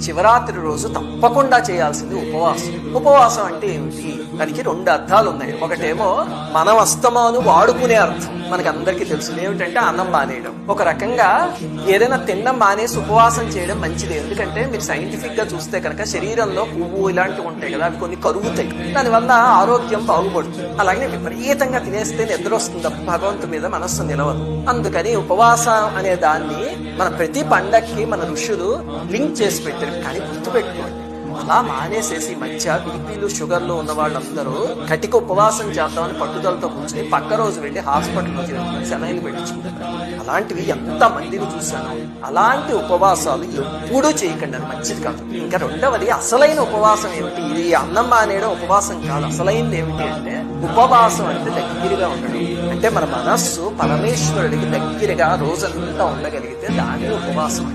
శివరాత్రి రోజు తప్పకుండా చేయాల్సింది ఉపవాసం. ఉపవాసం అంటే ఏమిటి? దానికి 2 అర్థాలు ఉన్నాయి. ఒకటేమో మనం అస్తమాను వాడుకునే అర్థం, మనకి అందరికీ తెలుసు. ఏమిటంటే అన్నం మానేయడం. ఒక రకంగా ఏదైనా తినడం మానేసి ఉపవాసం చేయడం మంచిది. ఎందుకంటే మీరు సైంటిఫిక్ గా చూస్తే కనుక శరీరంలో పువ్వు ఇలాంటివి ఉంటాయి కదా, అవి కొన్ని కరుగుతాయి. దానివల్ల ఆరోగ్యం బాగుపడుతుంది. అలాగే విపరీతంగా తినేస్తే నిద్ర వస్తుంది తప్ప భగవంతు మీద మనస్సు నిలవదు. అందుకని ఉపవాసం అనే దాన్ని మన ప్రతి పండక్కి మన ఋషులు లింక్ చేసి పెట్టారు. కానీ గుర్తుపెట్టుకోండి, అలా మానేసేసి మధ్య బీపీలు షుగర్లు ఉన్న వాళ్ళందరూ కటిక ఉపవాసం చేద్దామని పట్టుదలతో కూర్చొని పక్క రోజు వెళ్ళి హాస్పిటల్లో శనైలు పెట్టించుకుంటారు. అలాంటివి ఎంత మందిని చూశాను. అలాంటి ఉపవాసాలు ఎప్పుడూ చేయకండి, అది మంచిది కాదు. ఇంకా రెండవది, అసలైన ఉపవాసం ఏమిటి? ఇది అన్నం మానేయడం ఉపవాసం కాదు. అసలైనది ఏమిటి అంటే ఉపవాసం అంటే దగ్గరగా ఉండడం. అంటే మన మనస్సు పరమేశ్వరుడికి దగ్గరగా రోజంతా ఉండగలిగితే దాని ఉపవాసం.